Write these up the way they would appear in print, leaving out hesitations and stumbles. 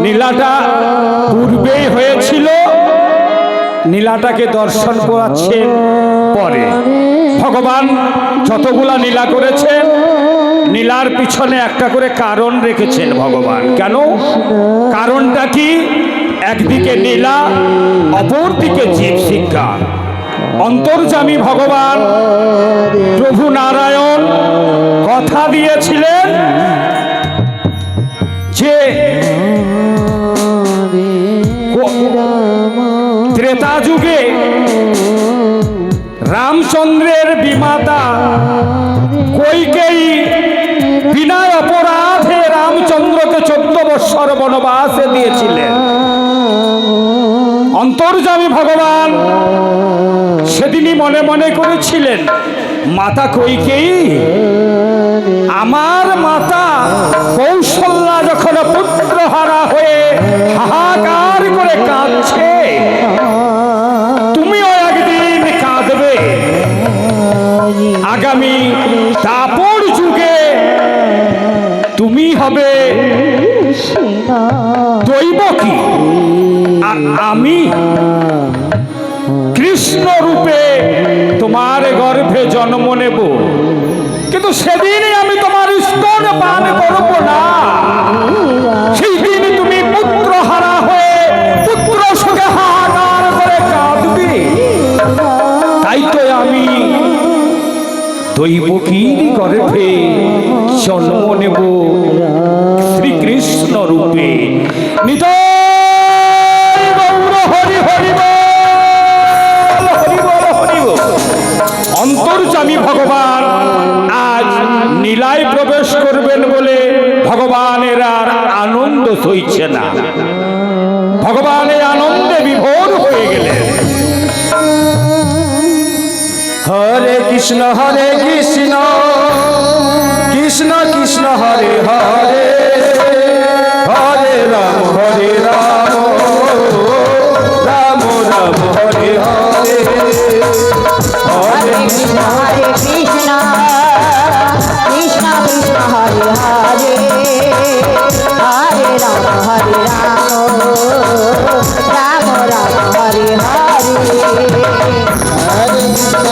নীলাটা পূর্বেই হয়েছিল, নীলাটাকে দর্শন করাচ্ছেন পরে। ভগবান যতগুলা নীলা করেছেন, নীলার পিছনে একটা করে কারণ রেখেছেন ভগবান। কেন? কারণটা কি? একদিকে নীলা, অপরদিকে জীব শিক্ষা। অন্তর্যামী ভগবান প্রভু নারায়ণ কথা দিয়েছিলেন যে ত্রেতা যুগে রামচন্দ্রের বিমাতা কইকেয়ী বিনা অপরাধে রামচন্দ্রকে 14 বৎসর বনবাসে দিয়েছিলেন। অন্তর্যামী ভগবান সেদিনই মনে মনে করেছিলেন, মাতা কইকেয়ী, আমার মাতা কৌশল্যা যখন পুত্রহারা হয়ে হাহাকার করে কাঁদছে, তুমিও একদিন কাঁদবে। আগামী দাপর যুগে তুমি হবে দৈবকী, আর আমি কৃষ্ণ রূপে তোমার গর্ভে জন্ম নেব। কিন্তু সেদিনই আমি তোমার স্তন পান করব না। সেই দিন তুমি পুত্র হারা হয়ে পুত্র শোকে হাহাকার করে কাঁদবে। তাই তো আমি দৈবকীর গর্ভে জন্ম নেব শ্রীকৃষ্ণ রূপে। নিতাই গৌর হরি হরি বল, হরি বল, হরি বল। অন্তর্যামী ভগবান আজ নীলায় প্রবেশ করবেন বলে ভগবানের আর আনন্দ সইছে না। ভগবান এই আনন্দে বিভোর হয়ে গেলেন। হরে কৃষ্ণ কৃষ্ণ কৃষ্ণ হরে হরে, হরে রাম রাম রাম হরে হরে। হরে কৃষ্ণ কৃষ্ণ কৃষ্ণ হরে হরে, হরে রাম রাম রাম হরে হরে। হরে কৃষ্ণ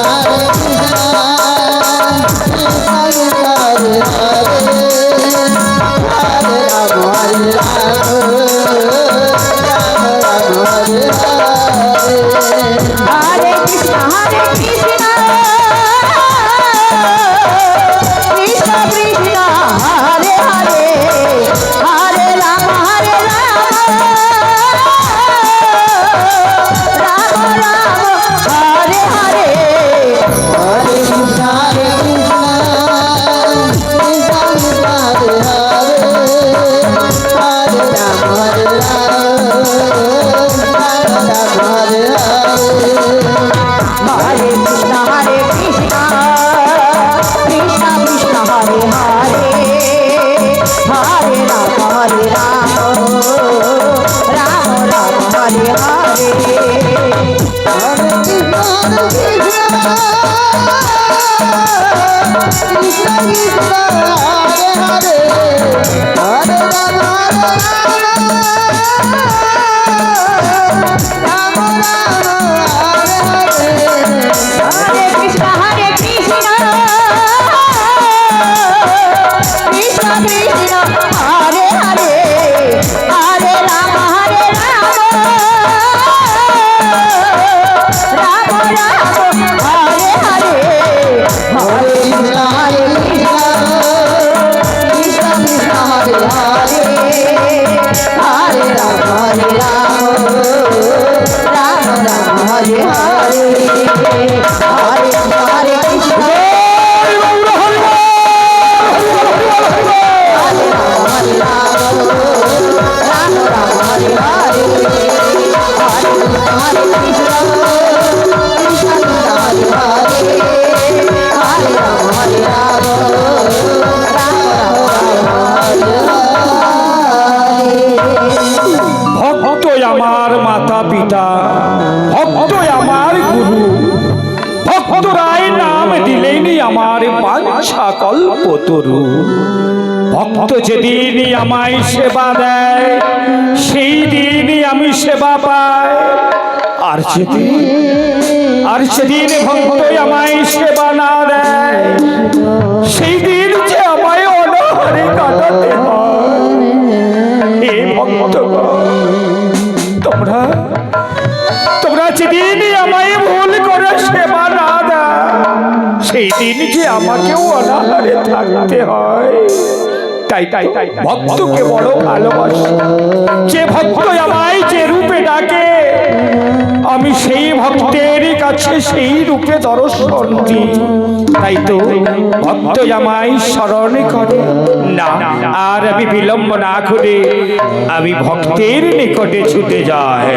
আমার মাতা পিতা, ভক্তই আমার গুরু, ভক্তরাই নাম দিলেনি আমার বাঞ্ছা কল্পতরু। ভক্ত যেদিনই আমায় সেবা দেয় সেই দিনই আমি সেবা পাই। আর সেদিন ভক্ত আমায় সেবা না দেয় সেই দিন যে আমায় অনাহারে কাটাতে হয়। এই ভক্তগণ, তোমরা যেদিনই আমায় ভুল করে সেবা না দাও সেই দিন যে আমাকেও অনাহারে থাকতে হয়। তাই ভক্তকে বড় ভালোবাসি। যে ভক্ত আমায় যে রূপে ডাকে আমি সেই ভক্তের কাছে সেই রূপে দর্শন দিই। তাই তো ভক্ত আমায় স্মরণ করে না, আর আমি বিলম্ব না করে আমি ভক্তের নিকটে ছুটে যাই।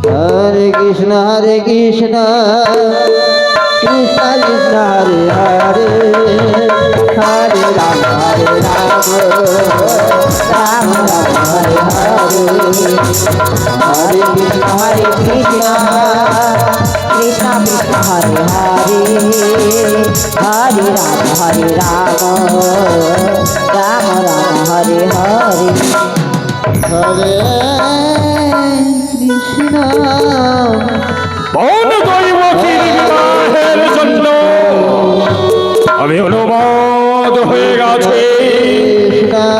হরে কৃষ্ণ কৃষ্ণ কৃষ্ণ হরে হরে, হরে রাম রাম রাম হরে হরে, হরে কৃষ্ণ কৃষ্ণ কৃষ্ণ হরে হরে, হরে রাম রাম রাম হরে হরে, হরে কৃষ্ণ। বন দৈবকীর বিবাহের জন্য আমি অনুমোদ হয়ে গেছে।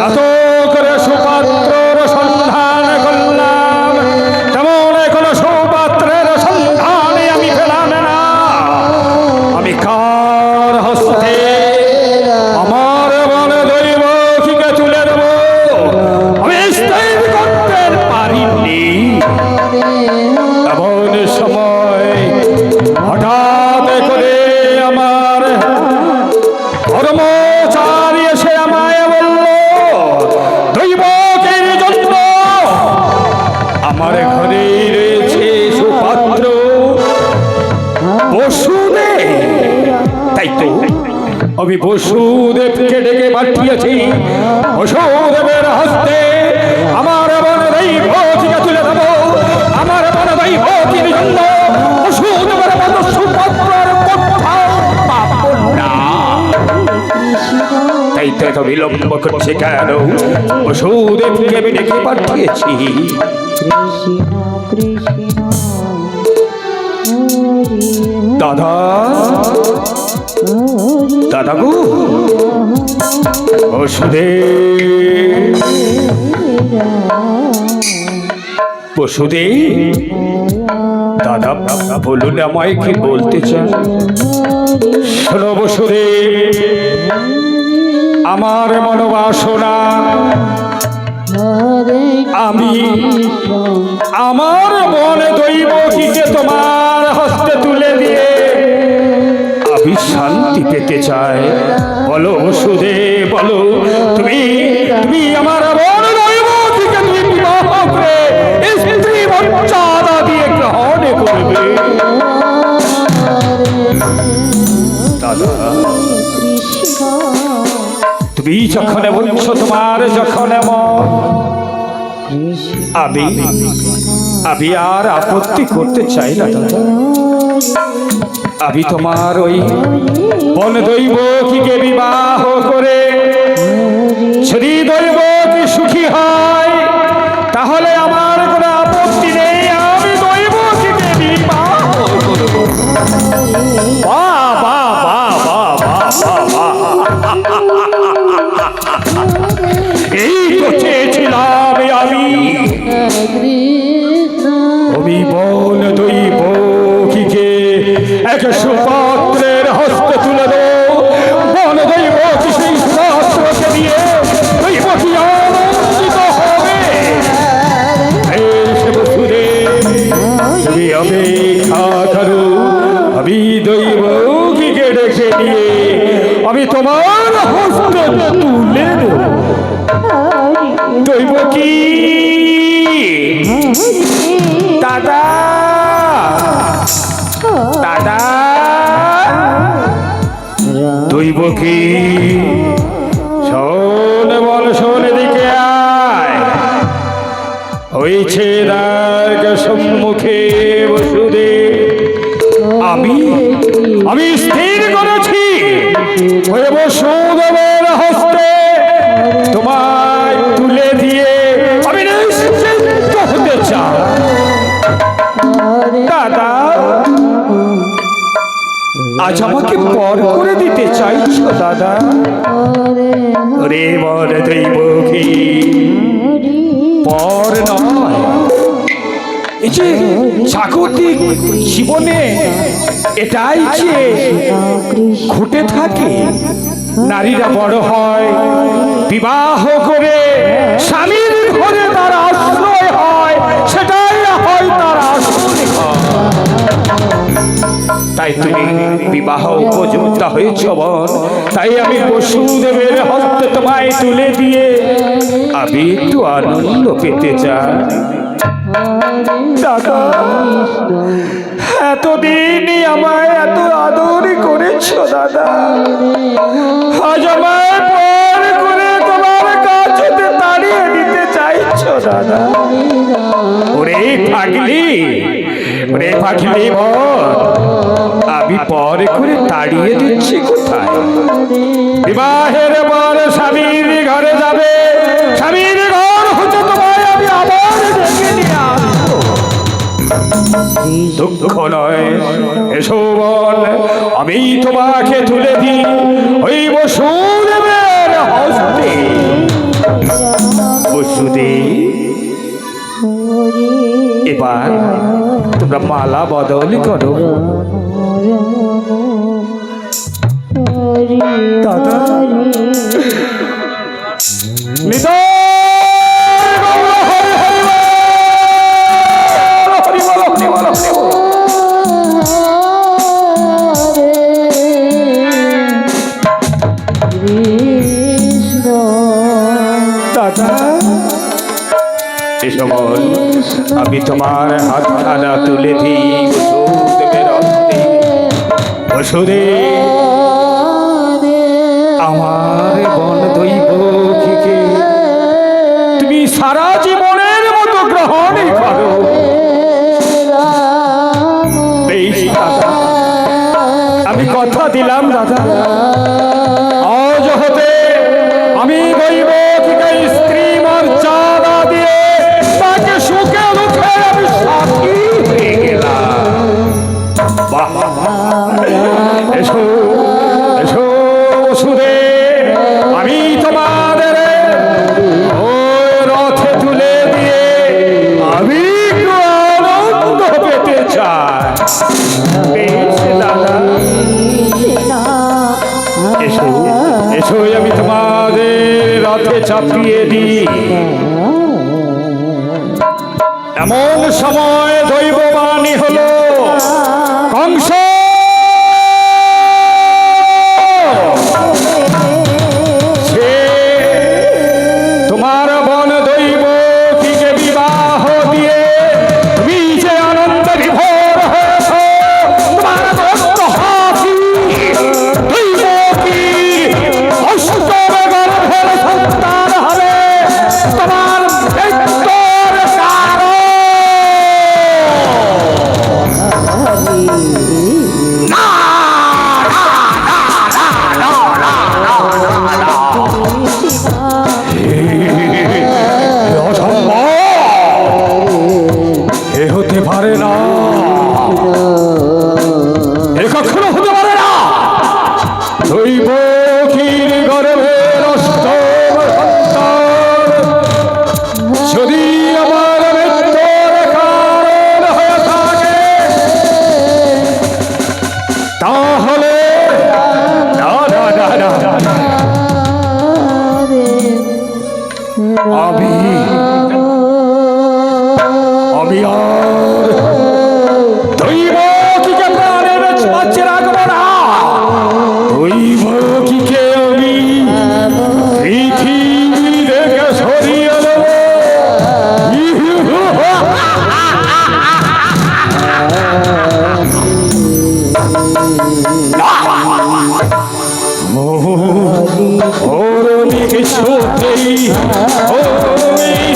এত করে সুপাত্রের সন্ধান করলাম, তেমন কোনো সুপাত্রের সন্ধানে আমি পেলাম না। আমি কার হস্তে আমার বন দৈবকীকে তুলে দেব আমি স্থির করতে পারিনি। এমন সময় হঠাৎ করে আমার কর্মচারী এসে আমায় বলল, দৈবকের জন্য আমার ঘরে রয়েছে সুপাত্র বসুদেব। তাই তো আমি বসুদেবকে ডেকে পাঠিয়েছি। বসুদেবের হস্তে আমার বন দৈবকীকে তুলে দেব। আমার বন দৈবকীর জন্য বসুদেবের মতো সুপাত্রের কোথাও পাবো না। তাই তো এত বিলম্ব করছে কেন? বসুদেবকে আমি ডেকে পাঠিয়েছি। দাদা গো, বসুদেব দাদা বলুন আমায় কি বলতে চান? শোনো বসুদেব, আমার মনোবাসনা আমি আমার মন দৈবকীকে তোমার হস্তে তুলে দিয়ে আমি শান্তি পেতে চাই। বলো বসুদেব, বলো তুমি আমার মন দৈবকীকে তুমি বিবাহ করে স্ত্রী মর্যাদা দিয়ে গ্রহণ করবে। দাদা তুমি যখন বলছো তোমার যখন আমি আর আপত্তি করতে চাই না দাদা। আমি তোমার ওই বন দৈবকীকে বিবাহ করে যদি দৈবকী সুখী হয় তাহলে আমার কোনো আপত্তি নেই। আমি দৈবকীকে বিবাহ করব। বাহ বাহ বাহ বাহ বাহ বাহ বাহ। এই তো চেয়েছিলাম আমি বন দৈবকীকে এক সুপাত্রের হস্তে তুলে দেব। বন দৈবকী সেই সুপাত্রকে দিয়ে দৈবকী আনন্দিত হবে। তুমি অপেক্ষা করো, আমি দৈবকীকে ডেকে নিয়ে আমি তোমার হস্তে তুলে দেব। দৈবকী দাদা দৈবকী শোন, বল শোন, দিকে আয়। হয়েছে দাগ সম্মুখে বসুদেব, আমি স্থির করেছি ওই বসুদেবের হস্তে আজ আমাকে পর করে দিতে চাইছো দাদা? রে বল দৈব কি পর নয়, এই যে জাগতিক জীবনে এটাই যে ঘটে থাকে। নারীরা বড় হয়, বিবাহ করে স্বামীর ঘরে তার আশ্রয় হয়, সেটাই হয় তার আশ্রয় হয়। তাই তুমি বিবাহ উপযুক্ত হয়েছ বোন, তাই আমি বসুদেবের হস্তে তোমায় তুলে দিয়ে আমি একটু আনন্দ পেতে চাই। দাদা, এতদিনই আমায় এত আদর করেছ দাদা, আজ আমায় পর করে তোমার কাছে তাড়িয়ে দিতে চাইছো দাদা? ওরে পাগলি, ওরে পাগলি বল, আমি পর করে তাড়িয়ে দিচ্ছি কোথায়? বিবাহের পর স্বামীর ঘরে যাবে, স্বামীর ঘর হতে তোমায় আমি আবার ডেকে নিয়ে আসবো। দুঃখ নয়, এসো বল, আমি তোমাকে তুলে দিই ওই বসুদেবের হস্তে। বসুদেব, এবার তোমরা মালা বদল করো। দাদা, নিতাই গৌর হরি হরি বল, হরি বল, হরি বল, হরি বল। দাদা, এসো বল, আমি তোমার হাতখানা তুলে দিই বসুদেবের হস্তে। বসুদেব, আমার বন দৈবকীকে তুমি সারা জীবনের মতো গ্রহণ করো। বেশ দাদা, আমি কথা দিলাম দাদা, আজ হতে আমি দৈবকীকে স্ত্রী মর্যাদা দিয়ে তাকে সুখে দুঃখে আমি সাথী হয়ে গেলাম। বাহ, এসো এসো বসুদেব, আমি তোমাদের ওই রথে তুলে দিয়ে আমি একটু আনন্দ পেতে চাই। বেশ দাদা, এসো এসো, আমি তোমাদের রথে চাপিয়ে দিই। এমন সময় দৈববাণী হলো, কংস তোমার বন দৈবকীকে বিবাহ দিয়ে তুমি যে আনন্দে বিভোর হয়েছ, তোমার হাসি দৈবকী অষ্টম গর্ভের সন্তান হবে তোমার মৃত্যুর কারণ। না, এ হতে পারে না, এ কখনো হতে পারে না। দৈবকীর গর্ভের অষ্টম সন্তান যদি আমার মৃত্যুর কারণ হয়ে থাকে, তাহলে না না না না, আমি আর দৈবকীকে প্রাণে বাঁচিয়ে রাখবো না। দৈবকীকে আমি পৃথিবী থেকে সরিয়ে দেব। ওর কিছুতেই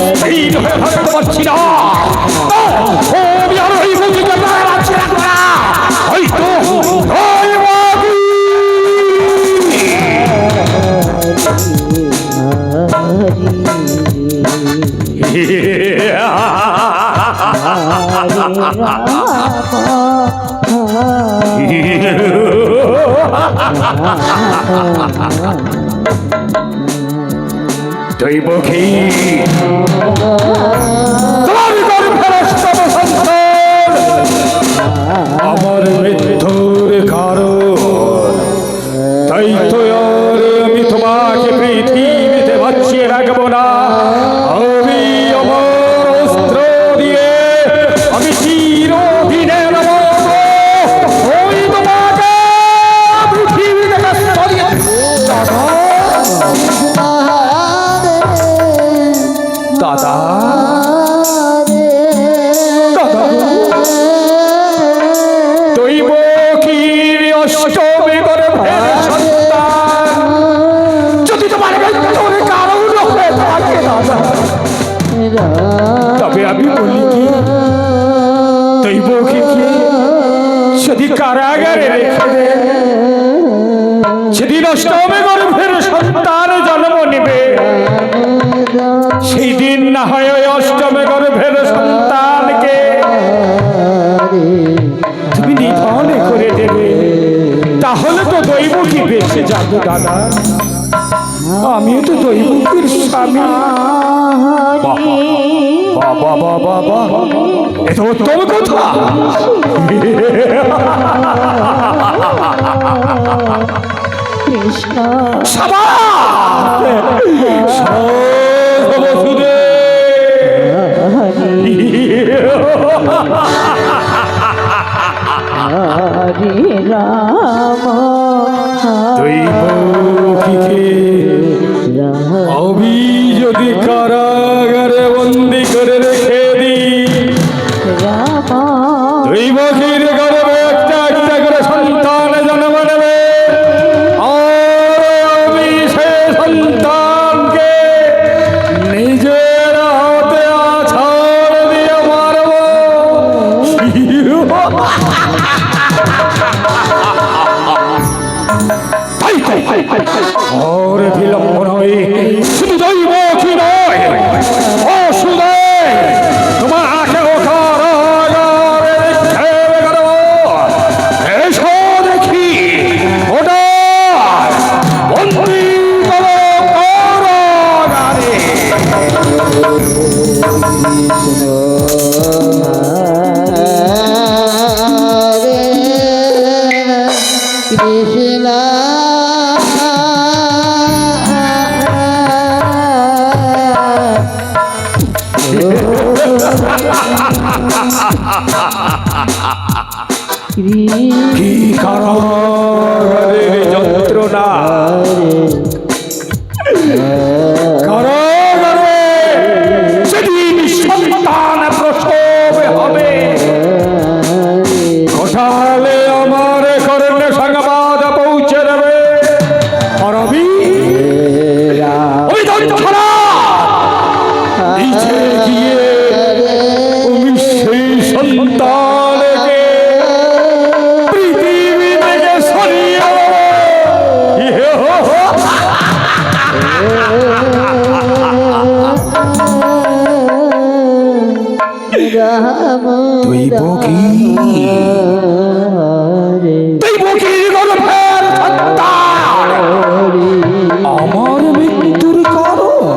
স্থির হয়ে থাকতে পারছি না। আমি আর ওই মুখীকে প্রায় রাখছি না, হয়তো দৈব কি তোমার গর্ভের অষ্টম সন্তান আমার মৃত্যুর কারণ। তাই তো আর আমি তোমাকে পৃথিবীতে বাঁচিয়ে রাখবো না। আমি আমার অস্ত্র দিয়ে আমি চিরদিনের মতো ওই তোমাকে পৃথিবী থেকে সরিয়ে দাদা দাদা দৈব কি অষ্টমী করে সন্তান যদি তোমার মৃত্যুর কারণ হয়ে থাকে দাদা, তবে আমি বলি কি দৈব কি যদি কারাগারে রেখে দেয়, সেদিন অষ্টমী গর্ভের সন্তান জন্ম নেবে, সেই দিন না হয় ওই অষ্টমী গর্ভের সন্তানকে তুমি নিধন করে দেবে, তাহলে তো দৈবকী বেঁচে যাবে দাদা। আমিও তো দৈবকীর স্বামী। বাবা বাবা বাবা, এ তো উত্তম কথা। কৃষ্ণ হরে রাম আমি যদি কারাগারে বন্দি করে রেখে দিই, রাম দৈবকীর গর্ভে একটা একটা করে সন্তান জন্ম নেবে, আর আমি সে সন্তানকে নিজের হাতে আছাড় দিয়ে মারব। और विलम्ब नয়, শুধু দৈবকী নয়, অসুদয় তোমাকেও কারাগারে নিক্ষেপ করব। এসো দেখি ওটা বন্দী করো কারাগারে। কৃষ্ণ কি কারাগারের যন্ত্রণা, কারাগারে সেদিন সন্তান প্রসব হবে, ঘটালে আমার কর্ণে সংবাদ পৌঁছে দেবে। আর আমি ওই দন্তরা নিচে গিয়ে আমি সেই সন্তানকে পৃথিবী থেকে সরিয়ে দৈবকীর গর্ভের সন্তান আমার মৃত্যুর কারণ।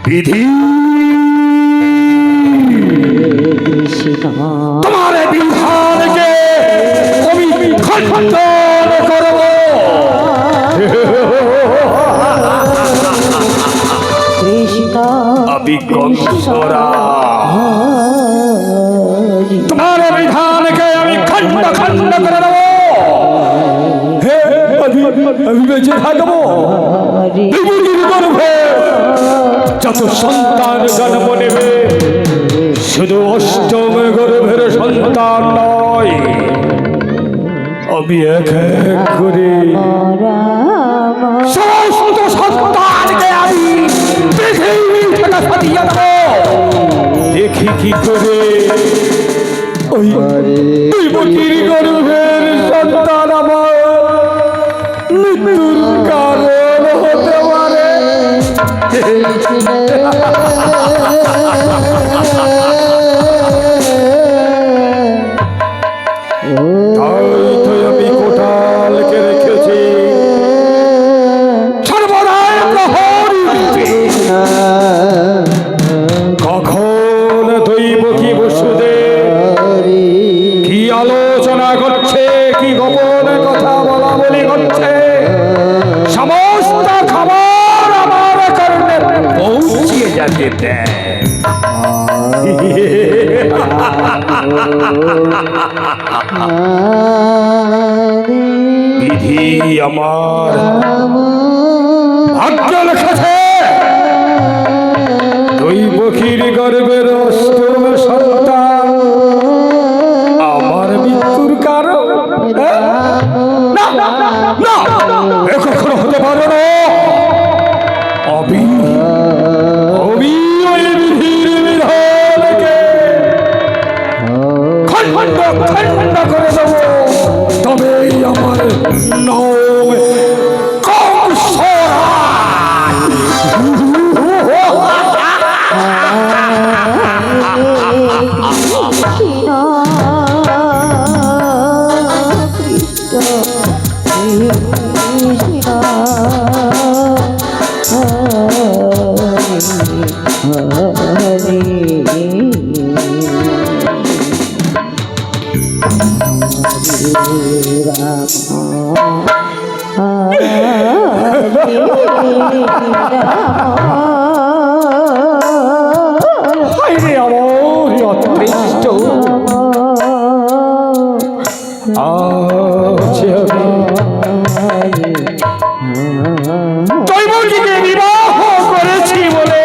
বিধি তোমার বিধানকে আমি খণ্ডন করব। কৃষ্ণ অবিগঞ্জরা তোমার বিধানকে আমি খণ্ড খণ্ড করে দেব। আমি বেঁচে থাকবো, দৈবকীর গর্ভে যত সন্তান জন্ম নেবে, শুধু অষ্টম গর্ভের সন্তান নয়, আমি এক এক করে সমস্ত সন্তানকে আমি পৃথিবী থেকে সরিয়ে দেব। দেখি কি করে ওই দৈবকীর গর্ভের সন্তান আমার মৃত্যুর কারণ হতে পারে। তাই তো আমি কোটালকে রেখেছি সর্বদাই প্রহরী রূপে। কখন দৈবকী বসুদেব কি আলোচনা করছে, কি গোপন কথা বলা বলি করছে, সমস্ত খবর আমার কারণে পৌঁছিয়ে যাতে দেয়। বিধি আমার ভাগ্য লেখেছে দৈবকীর গর্ভের অষ্টম সন্তান আমার মৃত্যুর কারণ। না না না, এ কখনো হতে পারে না। অবি অবি ওই বিধির বিধানকে খণ্ড খণ্ড করে দেব, তবেই আমার নাম কংসরাজ। হায়রে আমার অতৃষ্ট, আজ আমি দৈবকীকে বিবাহ করেছি বলে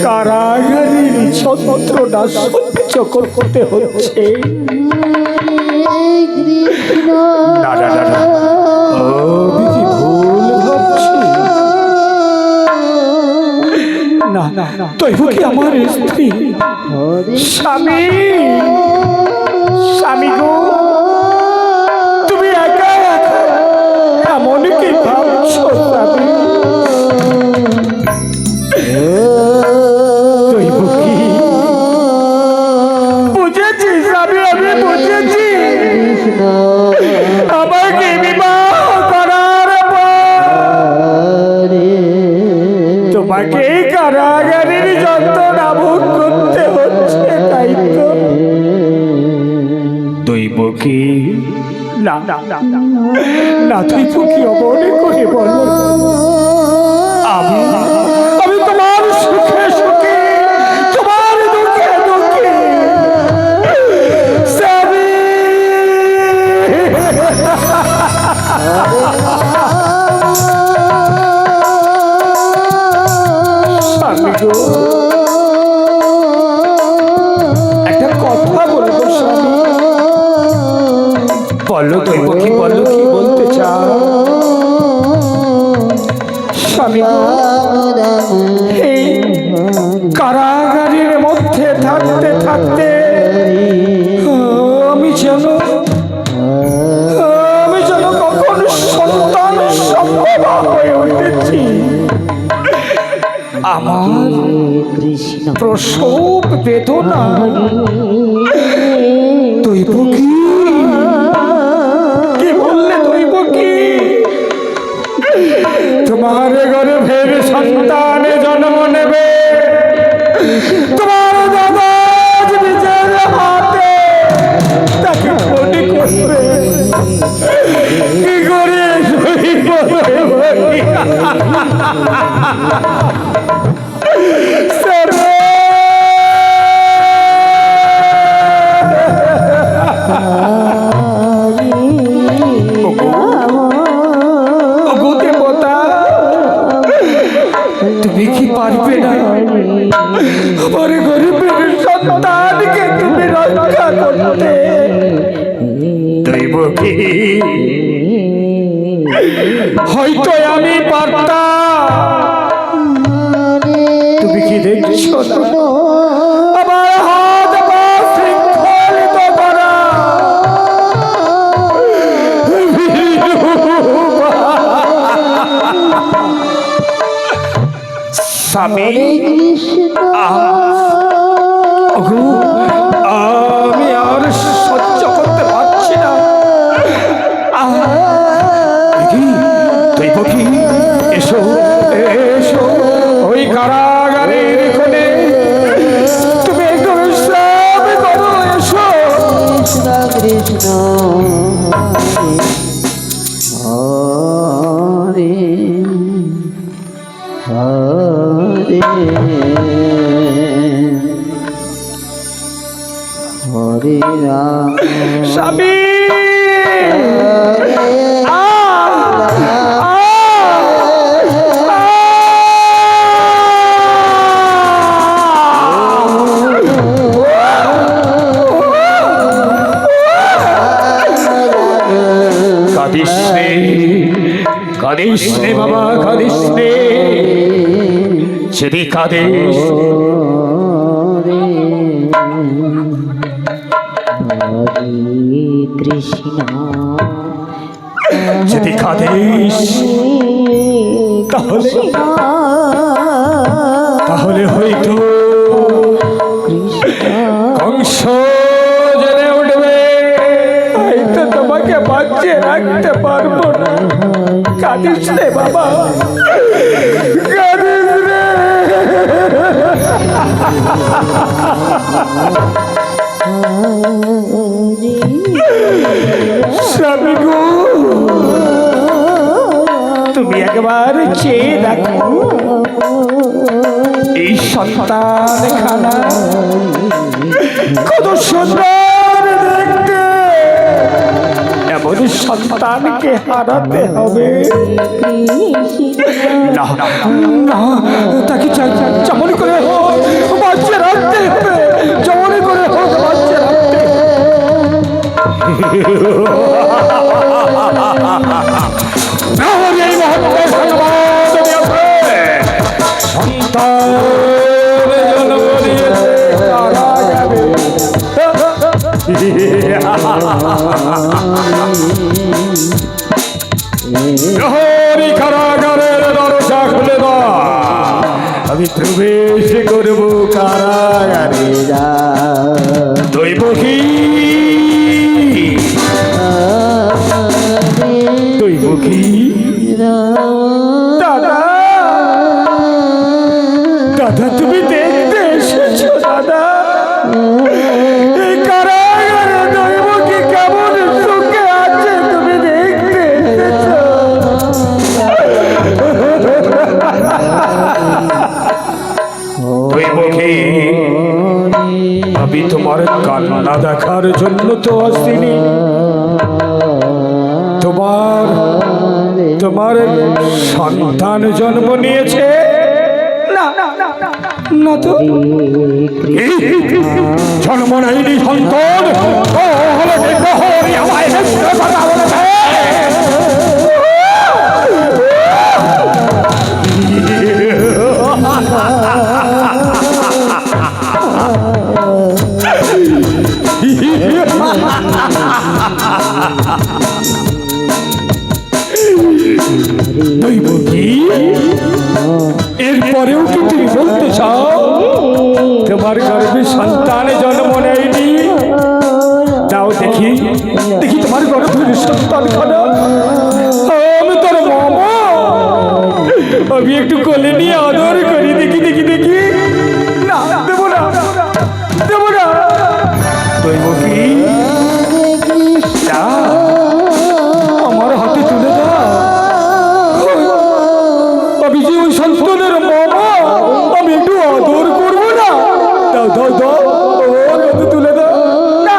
কারাগারের যন্ত্রণা সহ্য করতে হচ্ছে। না না না না, আমি কি ভুল ভাবছি? না না না, দৈবকী আমার স্ত্রী, স্বামী। স্বামী গো, তুমি একা একা এমন কি ভাবছো স্বামী? দৈবকী, বুঝেছি স্বামী, আমি বুঝেছি। আমাকে বিবাহ করার পর তোমাকে কারাগারের যন্ত্রণা ভোগ করতে হচ্ছে, তাই তো? দৈবকী, না না না না, দৈবকী অমনে করে বলো আমি আমি তোমার সুখে সুখে, তোমার দুঃখে দুঃখে স্বামী। স্বামী গো, একটা কথা বলবো স্বামী। বলো দৈবকী, বলো কি বলতে চাও? স্বামী গো, এই কারাগারের মধ্যে থাকতে থাকতে আমি যেন কখন সন্তান সম্ভবা হয়ে উঠেছি। আমার প্রসব বেদনা দৈবকী, কি বললে দৈবকী? তোমার গর্ভের সন্তান জন্ম নেবে, তোমার দাদা নিজের হাতে তাকে ফোনে করবে, কি করে তুমি কি পারবে না আমার গরিবের সন্তানকে তুমি রক্ষা করতে? দৈবকী, হয়তো আমি পারতাম, তুমি কি দেখছো না আমার হাত পা শৃঙ্খলিত করা? স্বামী কৃষ্ণ ওগো, আমি আর সহ্য করতে পারছি না। কি তুই পক্ষী, এসো এসো ওই কারাগারের কোণে, তুমি একটু বিশ্রাম করো, এসো। কৃষ্ণ কৃষ্ণ হরে হরে হরে রাম স্বামী কাঁদিস রে, কাঁদিস রে বাবা, কাঁদিস রে, যদি কাঁদিস হরে হরে কৃষ্ণ যদি কাঁদিস তাহলে তাহলে হয়তো কংস জেনে উঠবে, হয়তো তোমাকে বাঁচিয়ে রাখতে পারবো না। কাঁদিস রে বাবা, কাঁদিস রে। স্বামী গো, তুমি একবার চেয়ে দেখো এই সন্তান খানা কত সুন্দর দেখতে। এমন সন্তানকে হারাতে হবে না, না, তাকে যেমন করে হোক বাচ্চা রাখতে হবে, যেমন করে হোক বাচ্চা রাখতে হবে। এই মুহূর্তে ধন্যবাদ দিয়েছে সন্তান জন্ম দিয়েছে কারাগারে। প্রহরী কারাগারের দরজা খুলে দাও, আমি প্রবেশ করবো কারাগারে। দৈব কি দৈব কি দাদা, দাদা তুমি দেখতে এসেছো দাদা? এই কারাগারে দৈব কি কেমন সুখে আছে তুমি দেখতে এসেছো? দৈব কি আমি তোমার কান্না দেখার জন্য তো আসিনি, তোমার তোমার সন্তান জন্ম নিয়েছে না, না তো জন্ম নেয়নি সন্তান, ও হলো প্রহরী আমায় মিথ্যে কথা বলেছে। দৈব কি এরপরেও কি তুমি বলতে চাও তোমার গর্ভে সন্তান জন্ম নেয়নি? যাও দেখি দেখি তোমার গর্ভের সন্তান খানা। আমি তোর মামা, আমি একটু কোলে নিয়ে আদর করি, দেখি দেখি দেখি। না, দেবো না, দেবো না। দৈব কি আমার হাতে তুলে দাও, আমি যে ওই সন্তানের মামা, আমি একটু আদর করবো না? দাও দাও দাও, ওর হাতে তুলে দাও। না,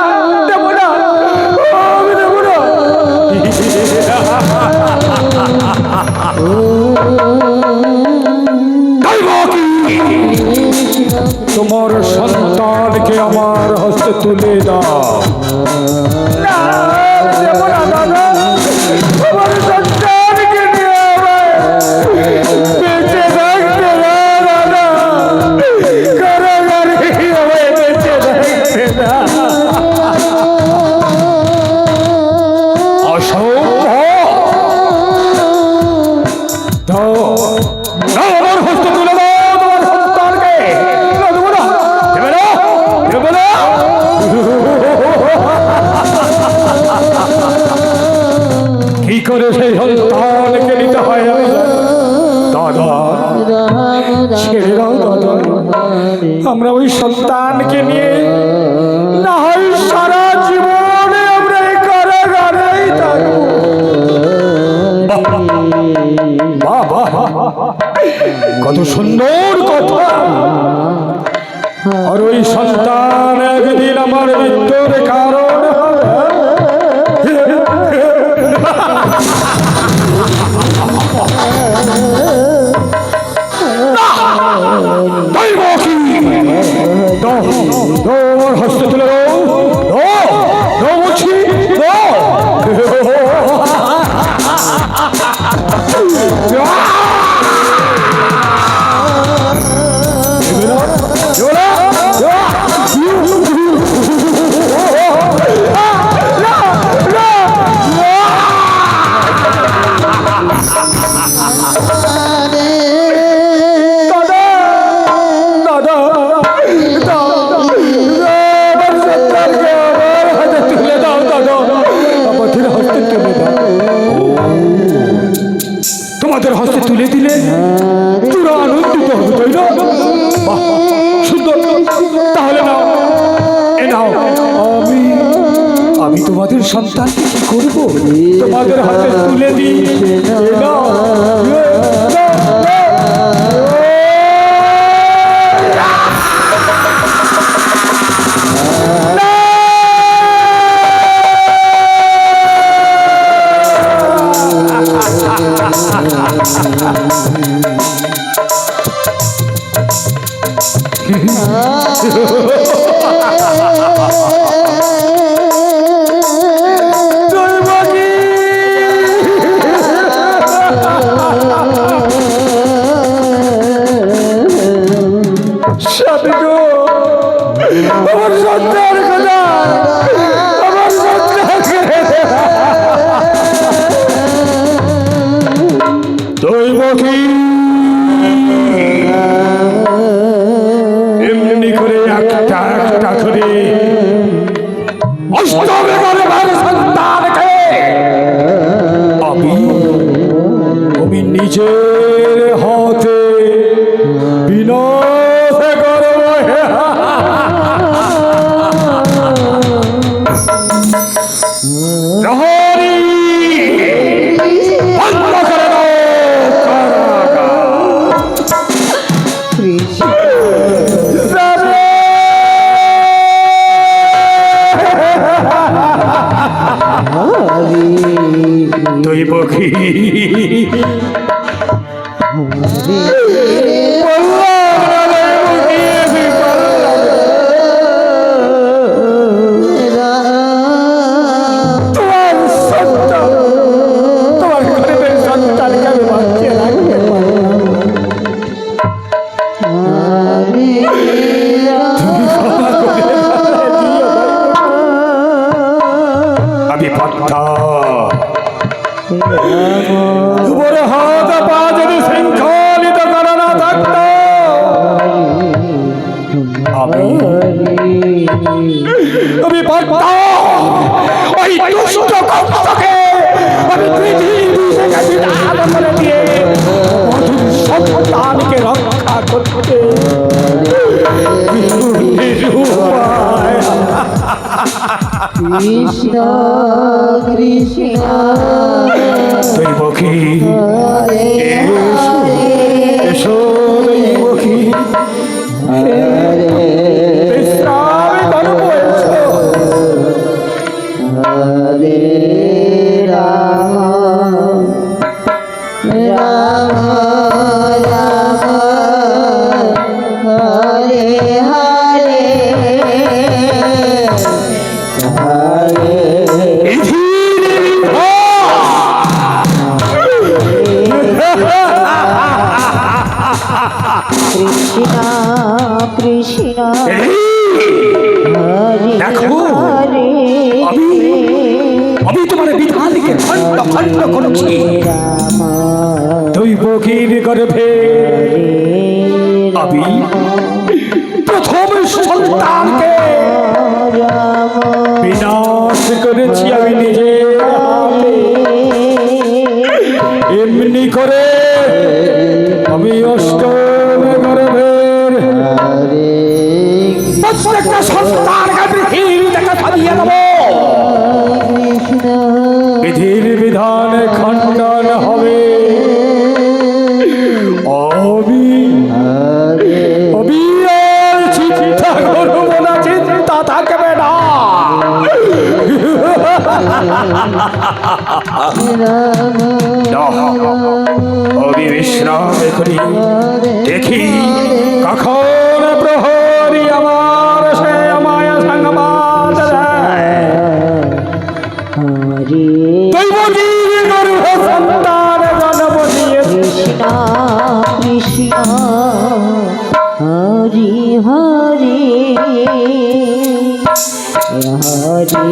দেবো না, আমি দেবো না। তোমার সন্তানকে আমার হস্তে তুলে দাও। না, দেবো না দাদা, আমার সন্তানকে নিয়ে বেঁচে থাকতে না দাদা, কারাগারে আমায় বেঁচে থাকতে না। অসম্ভব, দাও দাও, আমার হস্তে তুলে দাও। করে সেই সন্তানকে নিতে হয় আমি জানি। দাদা ছেড়ে দাও দাদা, আমরা ওই সন্তানকে নিয়ে না হয় সারা জীবনে আমরা এই কারাগারেই থাকবো। বাবা কত সুন্দর কথা। আর ওই সন্তান একদিন আমার মৃত্যুর কারণ হস্তে তুলে তোমাদের হস্তে তুলে দিলে তোরা আনন্দিত হবে, তাই না? বাহ, সুন্দর। তাহলে নাও, এ নাও, আমি তোমাদের সন্তানকে কি করবো তোমাদের হাতে তুলে দিই। এ নাও। আমার সন্তান কোথায়? আমার সন্তানকে দৈবকী এমনি করে একটা একটা করে অষ্টমে করে সন্তানকে আমি নিজের হাতে বিনাশ করব। প্রহরী বন্ধ করে দাও তুই পক্ষী আমি পথা উপরে হাত পা যদি শৃঙ্খলিত করা না থাকত আমি পথা ওই দুষ্ট কংসকে আমি পৃথিবী থেকে বিদায় করে দিয়ে সন্তানকে রক্ষা করতে কৃষ্ণ কৃষ্ণ দৈবকী এসো দৈবকী বিশ্রাম করবো এসো। হরে রাম রাম রাম হরে হরে কৃষ্ণ কৃষ্ণ দেখো আমি তোমার বিধানকে খণ্ড খণ্ড করছি। দৈবকীর গর্ভে আমি প্রথম সন্তানকে বিনাশ করেছি আমি নিজের হাতে। এই করে আমি অষ্টম গর্ভের হরে প্রত্যেকটা সন্তানকে পৃথিবী থেকে সরিয়ে দেব। কৃষ্ণ বিধির বিধান খণ্ডন হবে। অবিরাম চিন্তা করব না, চিন্তা থাকবে না। বিশ্রাম করি, দেখি কখন প্রহরী আমার সে মায়া সংবাদ দেয়। হরে দৈবকীর গর্ভে সন্তান জন্ম দিয়েছে। কৃষ্ণ কৃষ্ণ হরি হরে হরে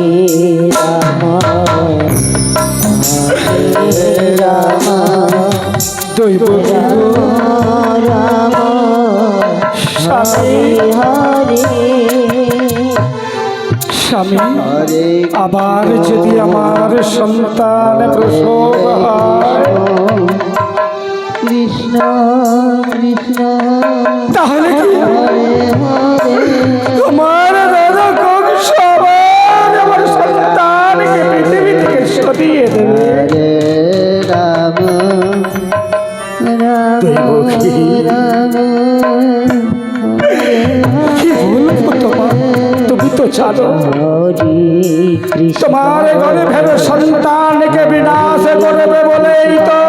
রাম হরে রাম দৈবকী রাম স্বামী হরে স্বামী, হরে আবার যদি আমার সন্তান প্রসব হয় কৃষ্ণ কৃষ্ণ তাহলে কি হরে হরে তোমার দাদা কংস আবার আমার সন্তানকে পৃথিবী থেকে সরিয়ে দেবে? হরে রাম রাম দৈবকী, রাম কি বলবো তোমার? তুমি তো জানো হরে কৃষ্ণ তোমার গর্ভের সন্তানকে বিনাশ করবে বলেই তো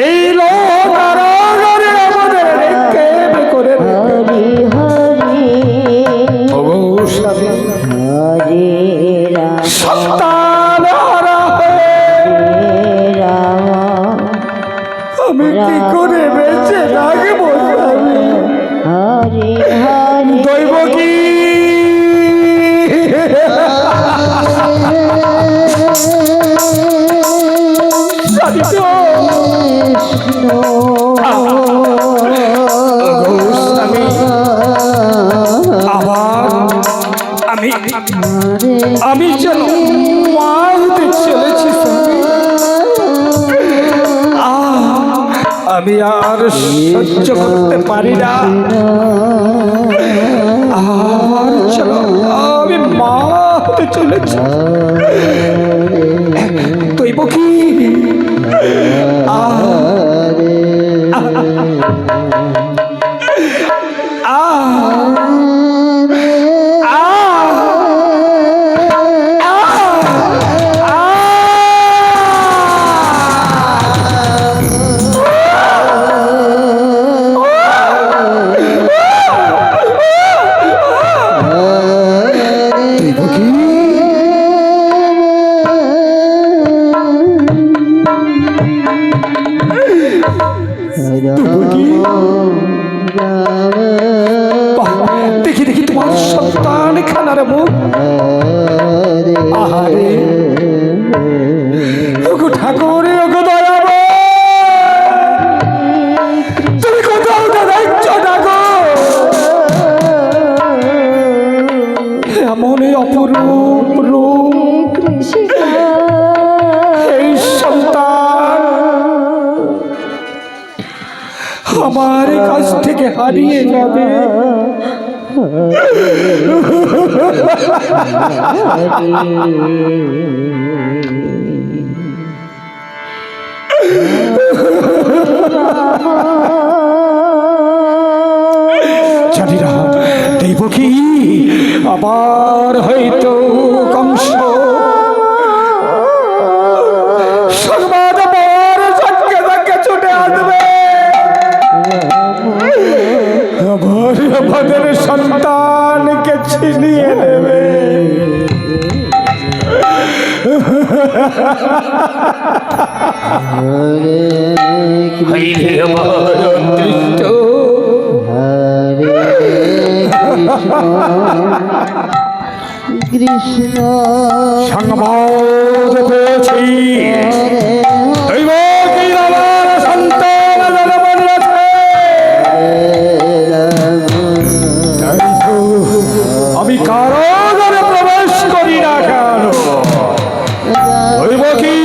এই লোক কারাগারে আমাদের রেখে করে হরে হরে স্বামী, হরে রাম সন্তান হারা হয়ে রাম আমি কি করে বেঁচে থাকবো স্বামী? হরে হরে দৈবকী, স্বামী গো, স্বামী, আবার আমি যেন মা হতে চলেছি স্বামী। আমি আর সহ্য করতে পারি না। আর চলো, আমি মা হতে চলেছি। দৈবকী, দেখি দেখি তোমার সন্তান খানার মুখ। আহারে, ওগো ঠাকুরে, ওগো দয়াবো, তুমি কোথাও দাঁড়াচ্ছ না গো? এমন অপরূপ রূপ এই সন্তান আমার কাছ থেকে হারিয়ে যাবে। জানি না দৈবকী, আবার হয়তো কংস সংবাদ পর ঝটকে ঝটকে ছুটে আসবে। আবার আমাদের সন্তানকে ছিনিয়ে নেবে। হরে হইলে আমার অদৃষ্ট হরে কৃষ্ণ সংবাদ পেয়েছি। দৈবকী আমার সন্তান জন্ম নিয়েছে। তাই তো আমি কারাগারে প্রবেশ করি না কেন? দৈবকী,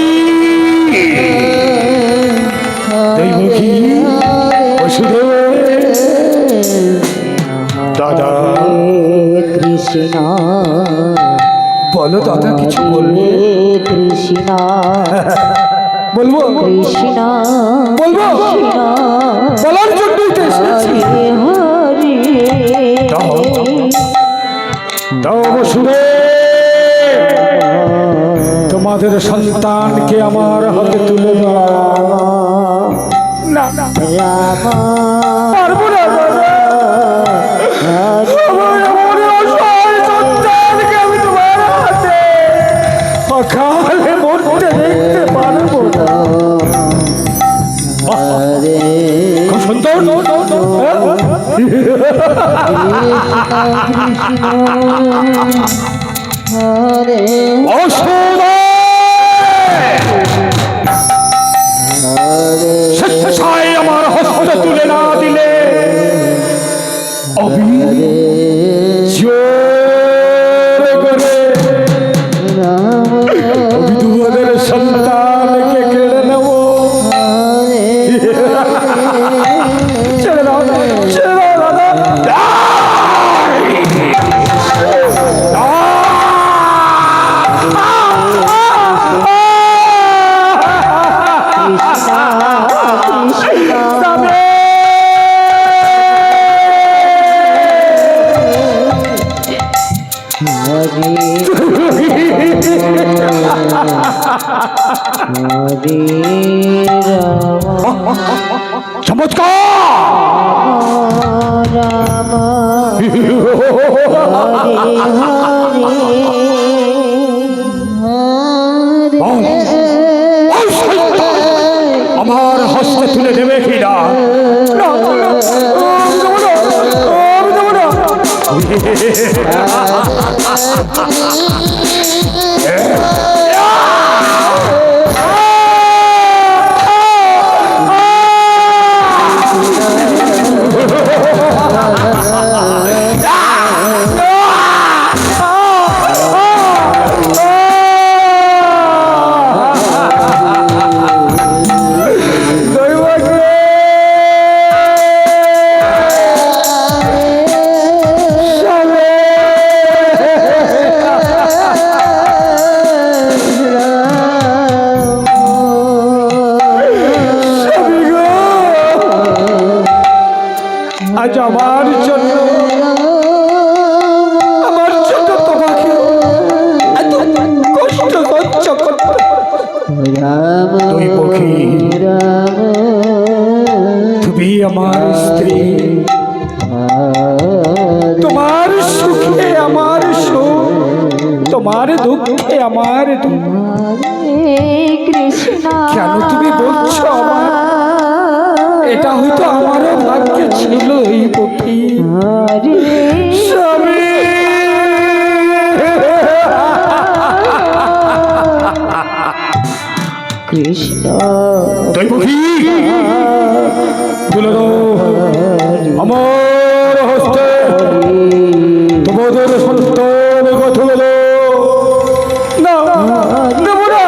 বসুদেব দাদা কৃষ্ণ বলো দাদা কিছু বলবে কৃষ্ণ বলবো কৃষ্ণ বলবো কৃষ্ণ বলার জন্যই তো এসেছি হরে হরে দাও দাও বসুদেব তোমাদের সন্তানকে আমার হাতে তুলে দাও না না রাম পারবো না দাদা। আমার অসহায় সন্তানকে আমি তোমার হাতে অকালে মরতে দেখতে পারবো না। হরে খুব সুন্দর হরে হরে স্বেচ্ছায় আমার হস্ত তুলে না দিলে জোর করে আমি তোমাদের সন্তানকে কেড়ে নেব। ছেড়ে দাও ছেড়ে দাও দাদা। চমৎকার রাম আমার হস্তে তুলে দেবে কিনা আজ আমার জন্য তোমাকে এত কষ্ট সহ্য করতে রাম তুই পক্ষী রাম তুমি আমার স্ত্রী তোমার সুখে আমার সুখ তোমার দুঃখে আমার দুঃখ কৃষ্ণ কেন তুমি বলছো আমার এটা হয়তো আমারও ভাগ্যে ছিল এই পক্ষী হরে স্বামী কৃষ্ণ তুই পক্ষী তুলে দাও আমার হস্তে তোমাদের সন্তান তুলে দাও না দেব না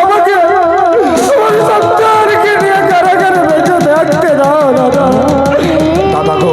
আমাকে আমার সন্তানকে নিয়ে কারাগারে বেঁচে থাকতে দাও দাদা দাদা গো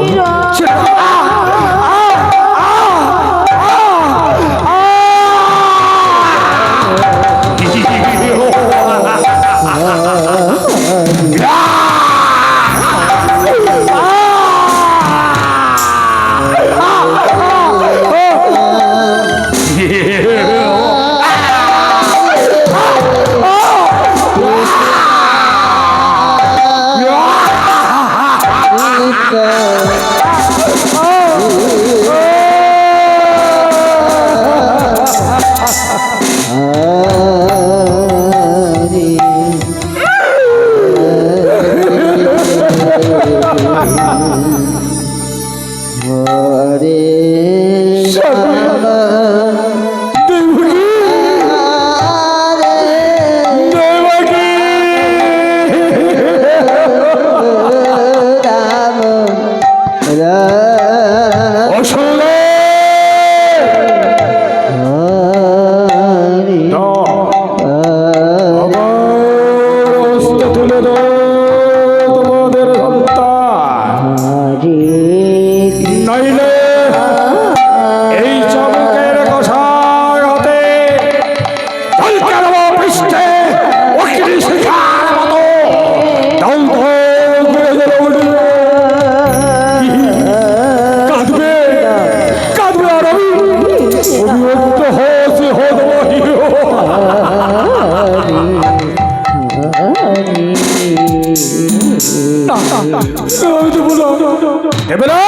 দেবে না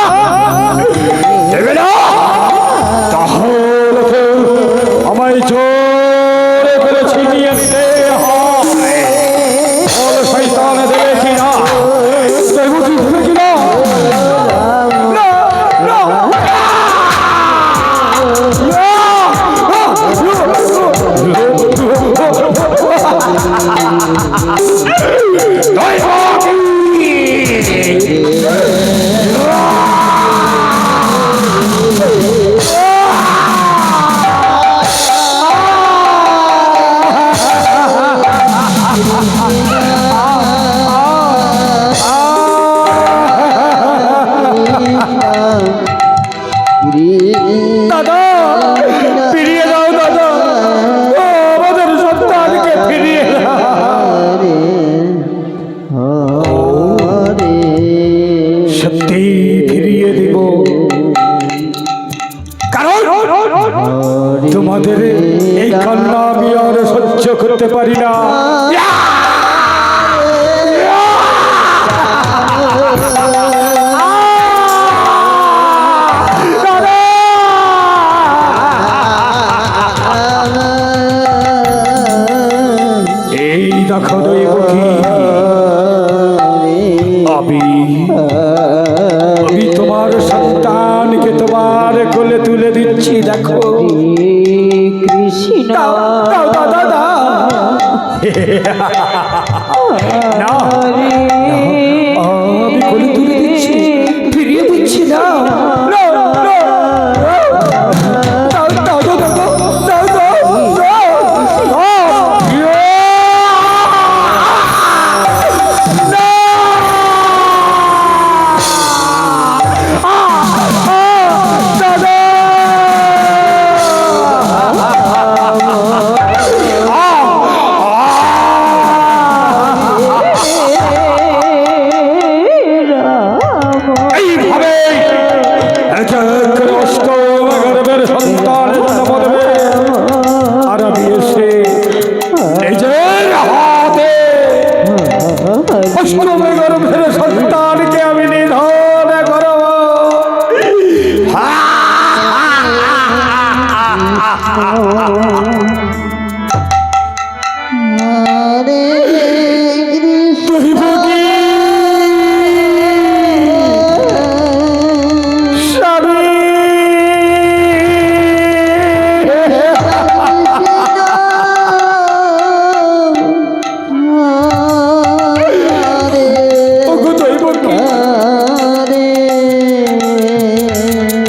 দেবে না তাহলে তো আমায় জোরে করে ছিনিয়ে নিতে হয়। বল শয়তান দেবে কিনা, দেবী দেবে কিনা? না, না, দাদা ফিরিয়ে দাও দাদা, ও আমাদের সন্তানকে ফিরিয়ে দাও। সত্যি ফিরিয়ে দিব, কারণ তোমাদের এই কান্না আমি আর সহ্য করতে পারি না। এই দেখো দৈব কি আমি তোমার সন্তানকে তোমার কোলে তুলে দিচ্ছি, দেখো। কৃষ্ণ দাও, দাও, দাও, দাও, দাও। না, আমি কোলে তুলে দিচ্ছি, ফিরিয়ে দিচ্ছি না। না, না, দাও, দাও, দাও, দাও, দাও, দাও, দাও। এইভাবে এক এক করে অষ্টম গর্ভের সন্তান জন্ম দেবে, আর আমি এসে নিজের হাতে অষ্টম গর্ভের সন্তানকে আমি নিধন করব। দৈব কি স্বামী, ওগো দৈব কি,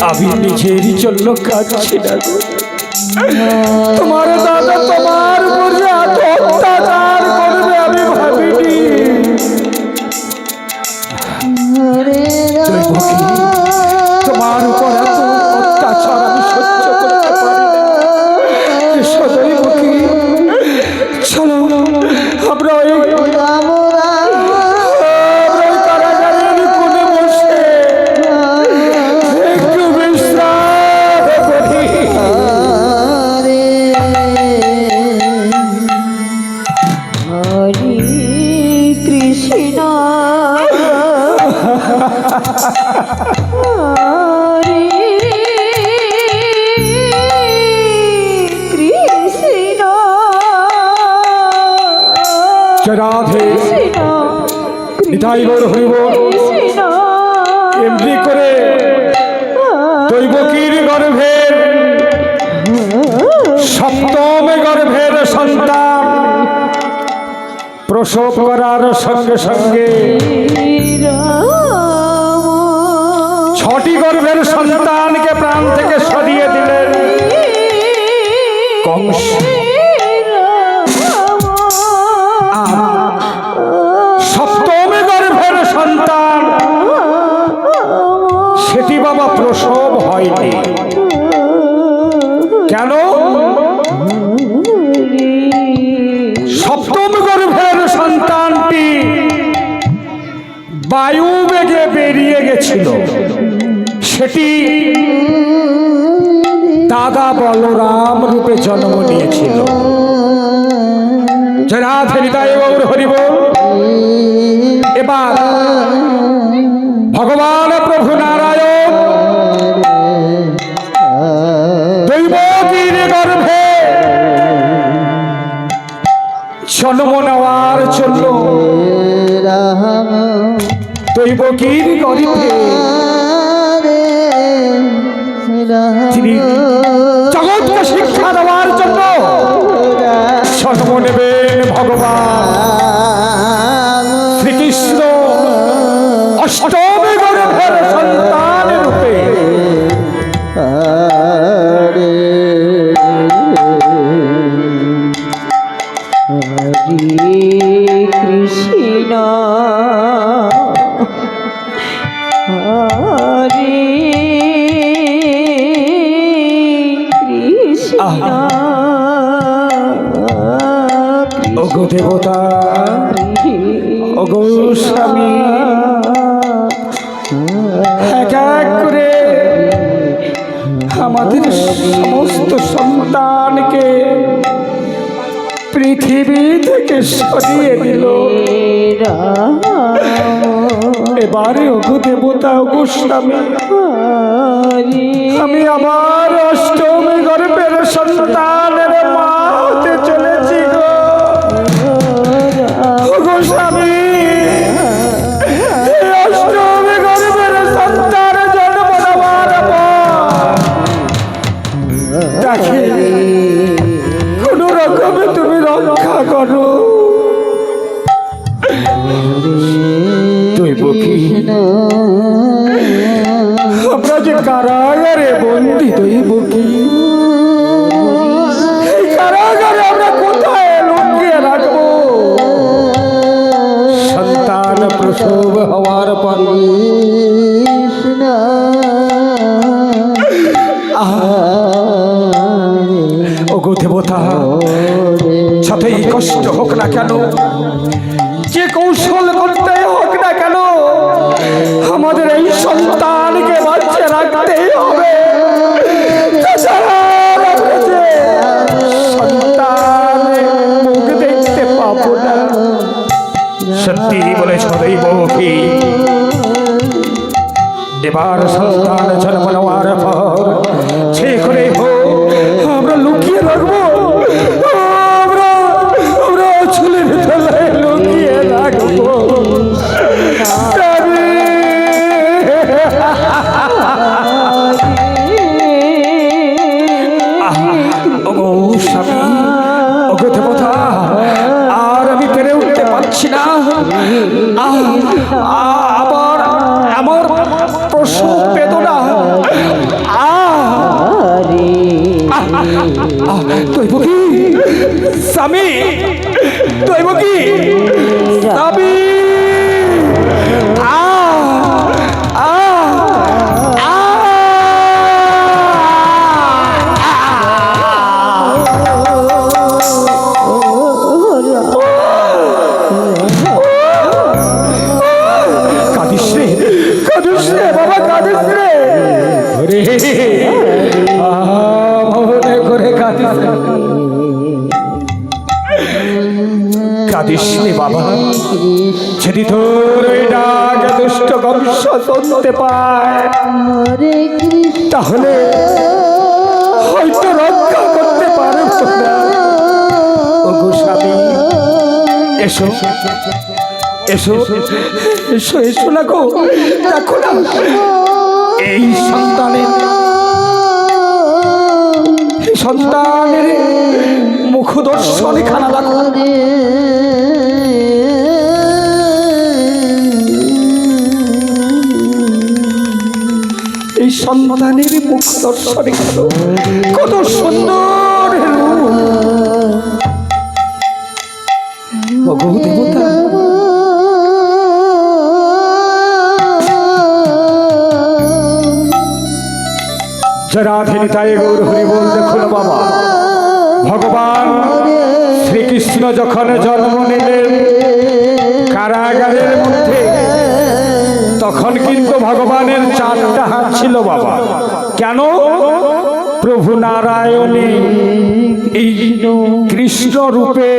আমি নিজেরই জন্য কাঁদছি না গো। তোমার দাদা তোমার উপরে এত অত্যাচার করবে আমি ভাবিনি। দৈব কি, তোমার উপর এত অত্যাচার আমি সহ্য করতে পারি না। এসো দৈব কি, চলো আমরা ওই কারাগারের কোণে বসে একটু বিশ্রাম করি। হরে কৃষ্ণ হরে কৃষ্ণ রাধে কৃষ্ণ নিতাই গৌর হরিব। কৃষ্ণ এমনি করে দৈবকীর গর্ভের সপ্তম গর্ভের সন্তান প্রসব করার সঙ্গে সঙ্গে ছটি গর্ভের সন্তানকে প্রাণ থেকে সরিয়ে দিলেন কংস। সপ্তম গর্ভের সন্তান সেটি বাবা প্রসব হয়নি। কেন? সপ্তম গর্ভের সন্তানটি বায়ু বেগে বেরিয়ে গেছিল, সেটি দাদা বলরাম রূপে জন্ম নিয়েছিল। যারা রাধে হৃদয় গৌর হরি বল। এবার ভগবান প্রভু নারায়ণ দৈবকীর গর্ভে জন্ম নেওয়ার জন্য দৈবকীর গর্ভে তিনি জগৎকে শিক্ষা দেওয়ার জন্য জন্ম নেবেন ভগবান শ্রীকৃষ্ণ অষ্টমী গর্ভের সন্তান রূপে। কৃষ্ণ হরে কৃষ্ণ ওগো দেবতা, ওগো স্বামী, এক এক করে আমাদের সমস্ত সন্তানকে পৃথিবী থেকে সরিয়ে দিল। এবারে ওগো দেবতা, ওগো স্বামী, আমি আবার অষ্টমী গর্ভের সন্তানের মা হতে চলেছি গো। ওগো স্বামী, এই অষ্টমী গর্ভের সন্তান জন্ম দেওয়ার পর তাকে কোন রকমে তুমি রক্ষা করো। দৈবকী, আমরা যে কারাগারে বন্দী দৈবকী, এই কারাগারে আমরা কোথায় লুকিয়ে রাখবো? সন্তান প্রসব হওয়ার পর ওগো দেবতা, যতই কষ্ট হোক না কেন, যে কৌশল করতে হোক না কেন, আমাদের এই সন্তানকে বাঁচিয়ে রাখতেই হবে। তাছাড়া আমরা যে সন্তানের মুখ দেখতে পাবো না। সত্যি বলেছ দৈবকী। এবার সন্তান জন্ম নেওয়ার পর সে করে হোক আমরা লুকিয়ে রাখবো, আমরা চুলের তলায় লুকিয়ে রাখবো। ওগো স্বামী, ওগো দেবতা, আর আমি পেরে উঠতে পারছি না। আবার আমার প্রসব বেদনা। দৈবকী, স্বামী, দৈবকী, স্বামী, কাঁদিস রে বাবা। যদি তোর ওই ডাক দুষ্ট বংশ শুনতে পায়, তাহলে হয়তো রক্ষা করতে পারবো না। ওগো স্বামী, এসো এসো এসো এসো না গো, দেখো না এই সন্তানের মুখ দর্শন খানা দেখো। এই সন্তানের মুখ দর্শন খানো, কত সুন্দর রূপ। দেবতা, রাধে নিতাই গৌর হরি বল। দেখুন বাবা, ভগবান শ্রীকৃষ্ণ যখন জন্ম নিলেন কারাগারের মধ্যে, তখন কিন্তু ভগবানের 4টা হাত ছিল বাবা। কেন? প্রভু নারায়ণী এই কৃষ্ণ রূপে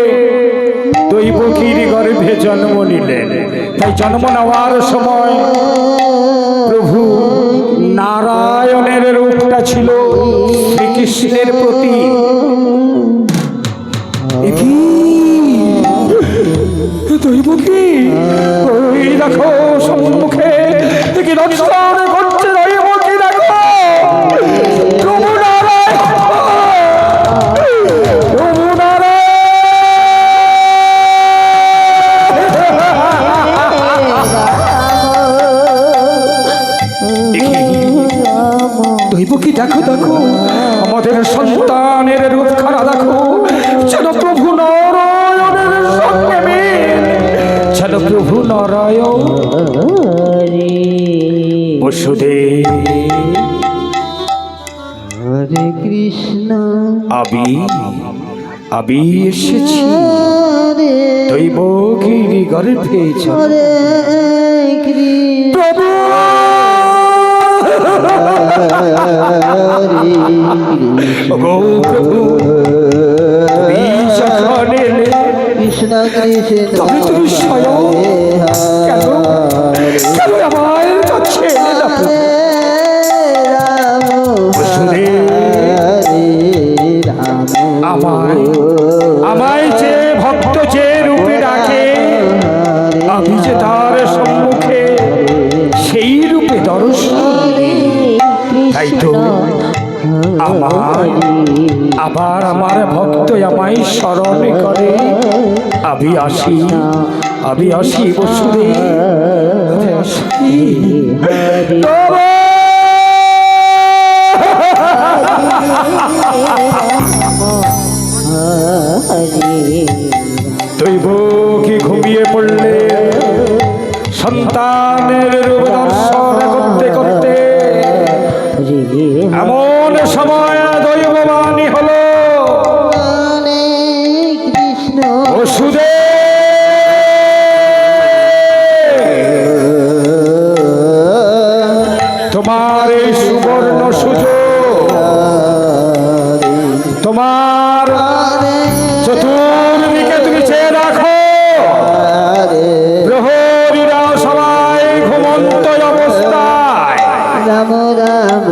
দৈবকীর গর্ভে জন্ম নিলেন। তাই জন্ম নেওয়ার সময় প্রভু নারায়ণের রূপটা ছিল শ্রীকৃষ্ণের প্রতি। দৈবকী ওই দেখো সম্মুখে কি দর্শন করছে, দৈবকী দেখো প্রভু নারায়ণ, প্রভু দৈবকী দেখো দেখো আমাদের সন্তানের রূপখানা দেখো, যেন প্রভু নারায়ণের সঙ্গে মিল, যেন প্রভু নারায়ণ। বসুদেব হরে কৃষ্ণ আমি এসেছি দৈবকীর গর্ভে হরে কৃষ্ণ প্রভু গো প্রভু তুমি যখন এলে কৃষ্ণ কৃষ্ণ তবে তুমি স্বয়ং কেন কেন আমার কাছে এলে না প্রভু? আমায় যে ভক্ত যে রূপে ডাকে, আমি যে তার সম্মুখে সেই রূপে দর্শন দিই। তাই তো আবার আমার ভক্ত আমায় স্মরণ করে, আমি আসি বসুদেব, আমি আসি। দৈবকী ঘুমিয়ে পড়লে সন্তানের রূপ দর্শন করতে করতে এমন সময় দৈববাণী হলো, কৃষ্ণ বসুদেব তোমার এই সুবর্ণ সুযোগ, তোমার চতুর্দিকে তুমি চেয়ে রাখো, প্রহরীরা সবাই ঘুমন্ত অবস্থায়, রাম রাম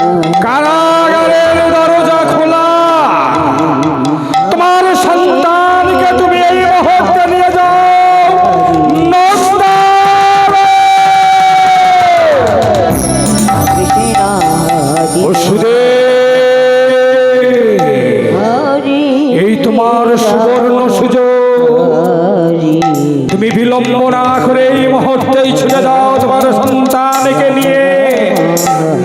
কারাগারের দরজা খোলা, তোমার সন্তানকে তুমি এই মুহূর্তে নিয়ে যাও এই তোমার সুবর্ণ সুযোগ, তুমি বিলম্ব না করে এই মুহূর্তেই ছুটে যাও তোমার সন্তানকে নিয়ে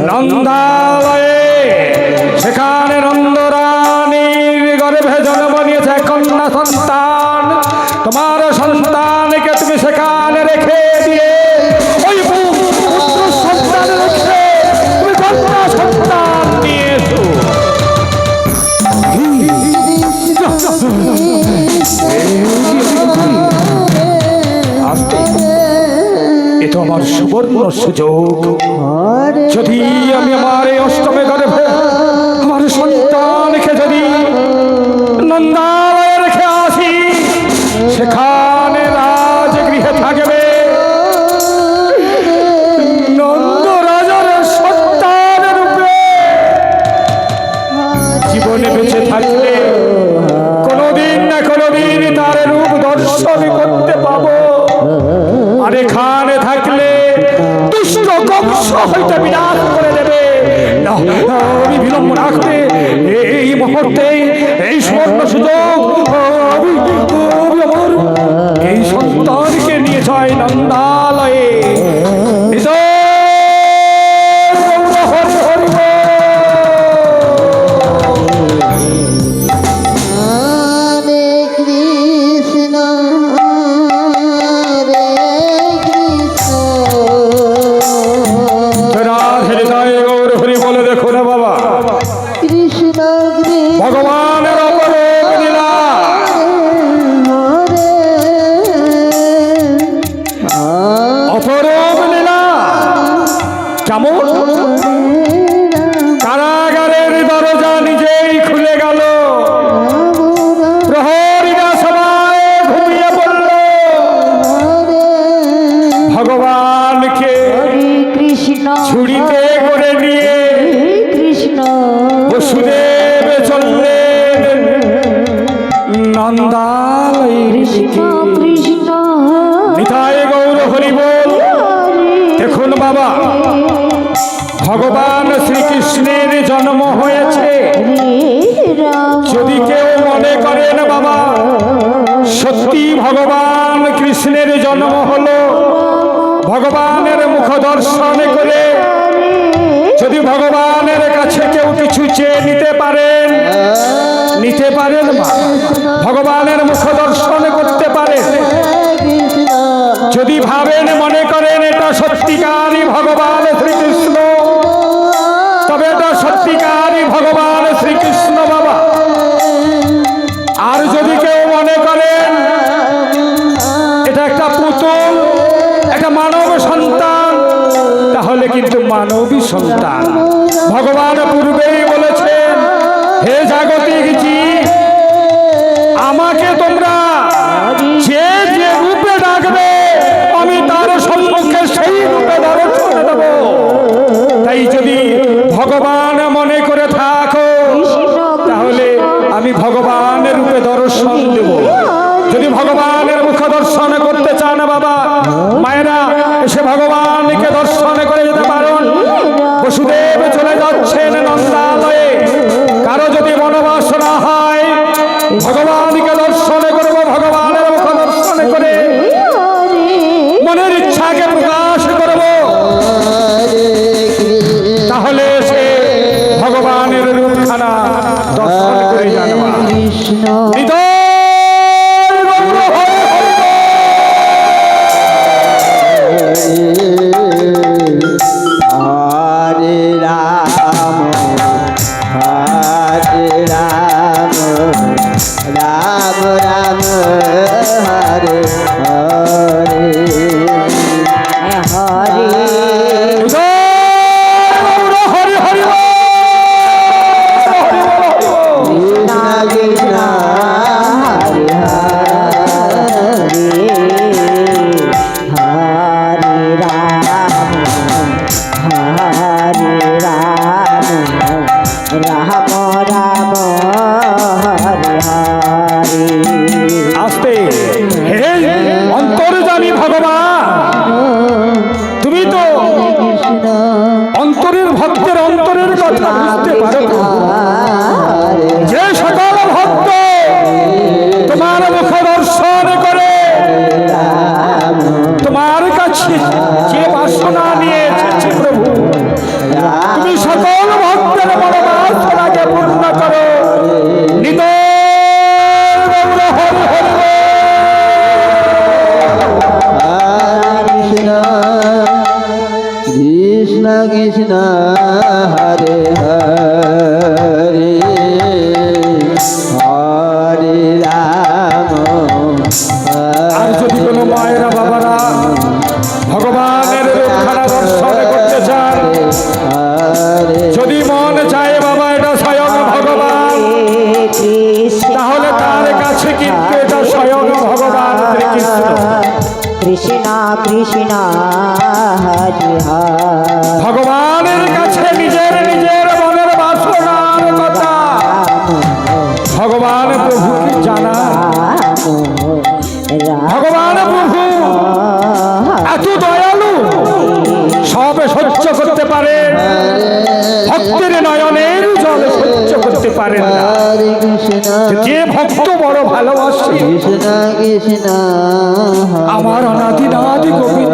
নন্দালয়ে। সেখানে নন্দরানীর গর্ভে জন্ম নিয়েছে কন্যা সন্তান, তোমার সন্তানকে তুমি সেখানে রেখে দিয়ে ওই পুত্র সন্তান রেখে তুমি কন্যা সন্তান নিয়ে এসো। এ তো আমার সুবর্ণ সুযোগ, যদি আমি আমার এই অষ্টমে গর্ভে আমার সন্তানকে যদি নন্দালয়ে রেখে আসি, সেখানে রাজগৃহে থাকবে নন্দ রাজার সন্তানের রূপে। জীবনে বেঁচে থাকলে কোনোদিন না কোনোদিন তার রূপ দর্শন করতে পাবো, আর এখানে থাকলে দুষ্ট কংস হইতে বিনাশ করে দেবে। না, আমি বিলম্ব না করে এই মুহূর্তে এই সুবর্ণ সুযোগ আমি আমার এই সন্তানকে নিয়ে যাই নন্দালয়ে। হরি হরি হরে কৃষ্ণ হরে কৃষ্ণ হৃদয় গৌর হরি বলে দেখো না বাবা, কৃষ্ণ ভগবানের অপরূপ লীলা। হরে বাবা ভগবান শ্রীকৃষ্ণের জন্ম হয়েছে। যদি কেউ মনে করেন বাবা সত্যি ভগবান কৃষ্ণের জন্ম হলো, ভগবানের মুখ দর্শন করে যদি ভগবানের কাছে কেউ কিছু চেয়ে নিতে পারেন, নিতে পারেন মা, ভগবানের মুখ দর্শন করতে পারেন। যদি ভাবেন মনে করেন এটা সত্যিকারই ভগবান শ্রীকৃষ্ণ, তবে এটা সত্যিকারই ভগবান শ্রীকৃষ্ণ বাবা। আর যদি কেউ মনে করেন এটা একটা পুতুল, একটা মানব সন্তান, তাহলে কিন্তু মানবী সন্তান। ভগবান পূর্বেই বলেছেন, হে জাগতিক জীব, আমাকে তোমরা যে যে রূপে ডাকবে আমি তার সম্মুখে সেই রূপে দর্শন দেব। তাই যদি ভগবান মনে করে থাকো তাহলে আমি ভগবানের রূপে দর্শন দেব। যদি ভগবানের মুখ দর্শন করতে চান বাবা মায়েরা, এসে ভগবানকে দর্শন করে যেতে পারেন। বসুদেব চলে যাচ্ছেন নন্দালয়ে। কারো যদি মনোবাসনা হয় ভগবানকে দর্শন করবো, ভগবানের মুখ দর্শন করে মনের ইচ্ছাকে প্রকাশ করব, তাহলে সে ভগবানের রূপখানা দর্শন করে জানবা। কৃষ্ণ হরে রাম হরে রাম রাম রাম হরে হরে হরে হরি হরি কৃষ্ণ কৃষ্ণ হরে হরে হরে রাম হরে রাম রাম রাম হরে হরে আসতে হে অন্তর্যামী ভগবান, তুমি তো কৃষ্ণ অন্তরের ভক্তের অন্তরের কথা বুঝতে পারো তো। যে সকল ভক্ত তোমার মুখ দর্শন করে তোমার কাছে যে বাসনা নিয়ে এসেছে প্রভু, তুমি সকল ভক্তের মনোবাসনাকে পূর্ণ করো। নিতাই গৌর হরি হরি বল। কৃষ্ণ কৃষ্ণ হরে হরে হরে রাম আর যদি কোনো মায়েরা বাবারা ভগবানের রূপখানা দর্শন করতে চান, হরে যদি মন চায় বাবা এটা স্বয়ং ভগবান, তাহলে তার কাছে কিন্তু এটা স্বয়ং ভগবান শ্রীকৃষ্ণ। কৃষ্ণ কৃষ্ণ হরে হরে ভগবানের কাছে নিজের নিজের মনের বাসনার কথা ভগবান প্রভুকে জানা। ভগবান প্রভু এত দয়ালু, সব সহ্য করতে পারেন, ভক্তের নয়নের জল সহ্য করতে পারেন না। হরে কৃষ্ণ যে ভক্ত বড় ভালোবাসে কৃষ্ণ কৃষ্ণ আমার অনাদি নাদি গোবিন্দ